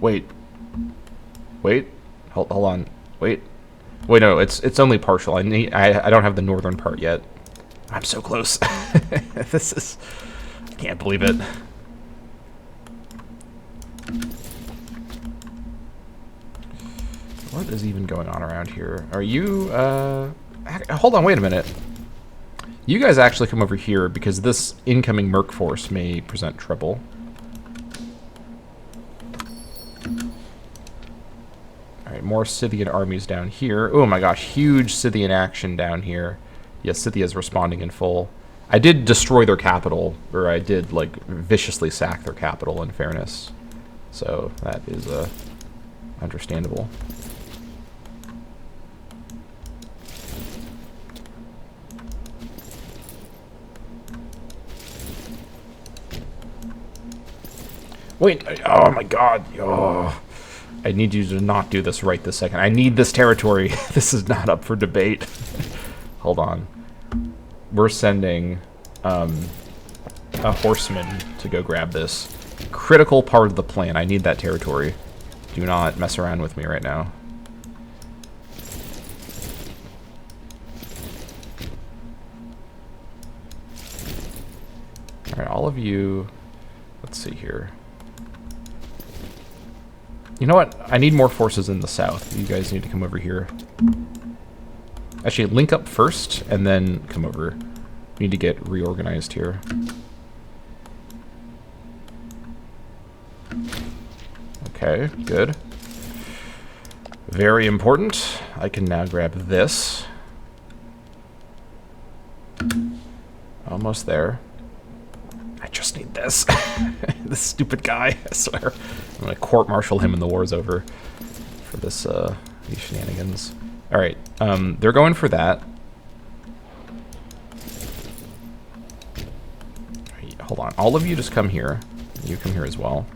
Wait. Hold on. Wait, no, it's only partial. I don't have the northern part yet. I'm so close. This is... I can't believe it. What is even going on around here? Are you, hold on, wait a minute. You guys actually come over here because this incoming merc force may present trouble. Alright, more Scythian armies down here. Oh my gosh, huge Scythian action down here. Yes, Scythia is responding in full. I did destroy their capital, or I did, like, viciously sack their capital, in fairness. So, that is Understandable. Wait, oh my god. Oh, I need you to not do this right this second. I need this territory. This is not up for debate. Hold on. We're sending a horseman to go grab this. Critical part of the plan. I need that territory. Do not mess around with me right now. Alright, all of you... Let's see here. You know what? I need more forces in the south. You guys need to come over here. Actually, link up first, and then come over. We need to get reorganized here. Okay, good. Very important. I can now grab this. Almost there. I just need this. This stupid guy, I swear. I'm gonna court-martial him when the war's over for this, these shenanigans. Alright, they're going for that. Hold on, all of you just come here. You come here as well.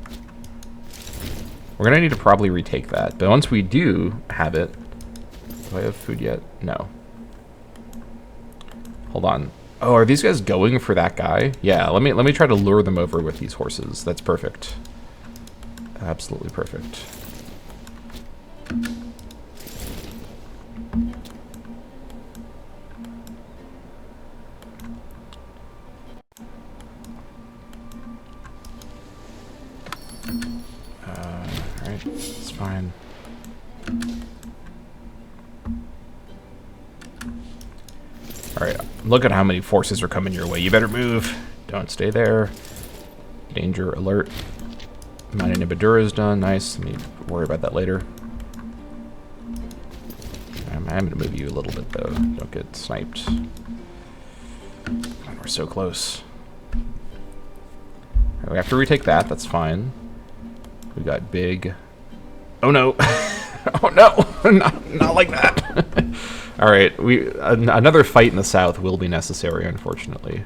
We're gonna need to probably retake that, but once we do have it... Do I have food yet? No. Hold on. Oh, are these guys going for that guy? Yeah, let me try to lure them over with these horses. That's perfect. Absolutely perfect. Alright, it's fine. Alright, look at how many forces are coming your way. You better move. Don't stay there. Danger alert. Mine inhibitor is done. Nice. Let me worry about that later. I'm going to move you a little bit, though. Don't get sniped. We're so close. Right, we have to retake that. That's fine. We got big... Oh, no. Oh, no. Not like that. All right, another fight in the south will be necessary, unfortunately.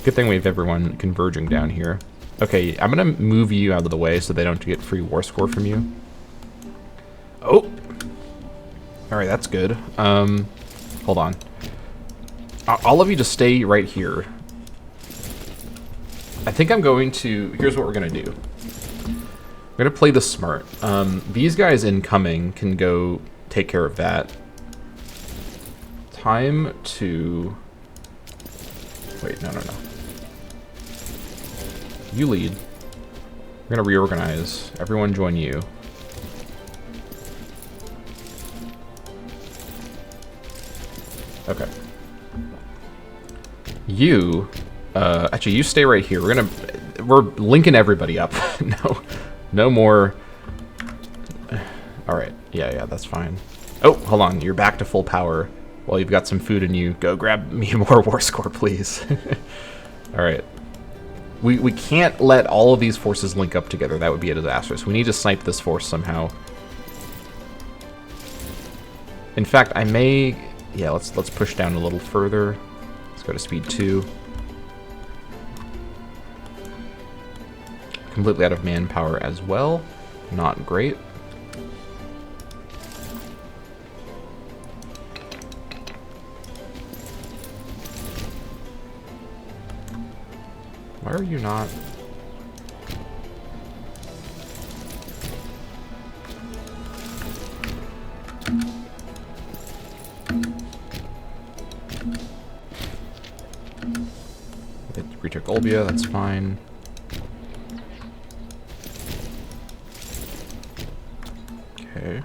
Good thing we have everyone converging down here. Okay, I'm gonna move you out of the way so they don't get free war score from you. Oh! Alright, that's good. Hold on. All of you just stay right here. I think I'm going to... Here's what we're gonna do. We're gonna play this smart. These guys incoming can go take care of that. Time to... Wait, no. You lead. We're gonna reorganize. Everyone join you. Okay. You... actually, you stay right here. We're linking everybody up. No more... Alright. Yeah, that's fine. Oh, hold on. You're back to full power. Well, you've got some food in you. Go grab me more war score, please. Alright. We can't let all of these forces link up together. That would be a disaster. So we need to snipe this force somehow. In fact, I may... Yeah, let's push down a little further. Let's go to speed 2. Completely out of manpower as well. Not great. Why are you not? Retook Olbia, that's fine. Okay.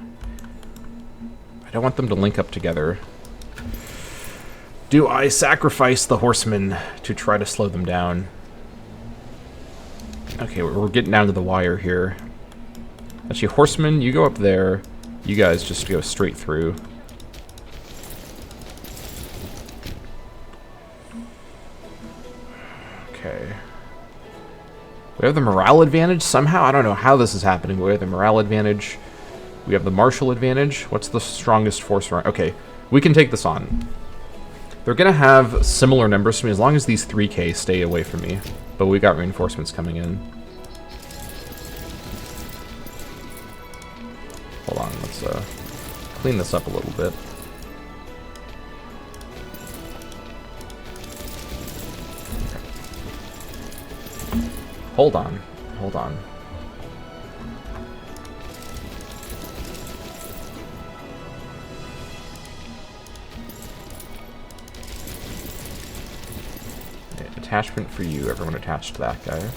I don't want them to link up together. Do I sacrifice the horsemen to try to slow them down? Okay, we're getting down to the wire here. Actually, horsemen, you go up there. You guys just go straight through. Okay. We have the morale advantage somehow. I don't know how this is happening, but we have the morale advantage. We have the martial advantage. What's the strongest force around? Okay, we can take this on. They're going to have similar numbers to me as long as these 3K stay away from me. But we got reinforcements coming in. Hold on, let's clean this up a little bit. Hold on, hold on. Okay, attachment for you, everyone attached to that guy.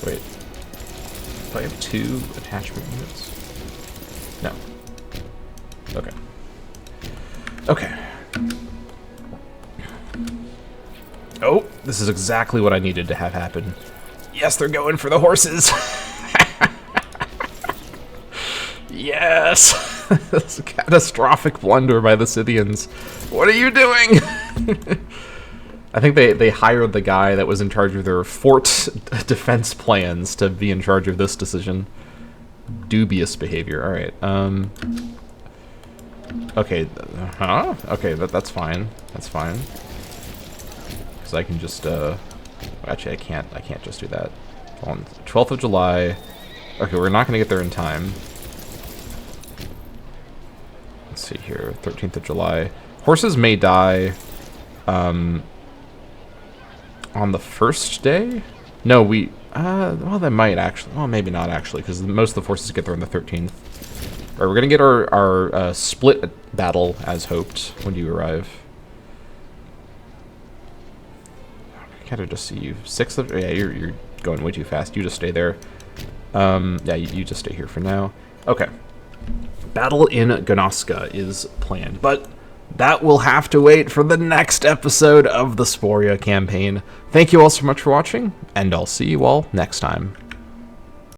Wait, do I have 2 attachment units? No. Okay. Okay. Oh, this is exactly what I needed to have happen. Yes, they're going for the horses. Yes. This catastrophic blunder by the Scythians. What are you doing? I think they hired the guy that was in charge of their fort defense plans to be in charge of this decision. Dubious behavior. All right. Okay. Huh? Okay, that's fine. That's fine. Because I can just actually I can't just do that. On 12th of July. Okay, we're not gonna get there in time. Let's see here. 13th of July. Horses may die. On the first day? No, well, they might actually. Well, maybe not actually, because most of the forces get there on the 13th. All right, we're gonna get our split battle as hoped when you arrive. I gotta just see you. 6th of yeah, you're going way too fast. You just stay there. Yeah, you just stay here for now. Okay. Battle in Gnoska is planned, but that will have to wait for the next episode of the Sporia campaign. Thank you all so much for watching, and I'll see you all next time.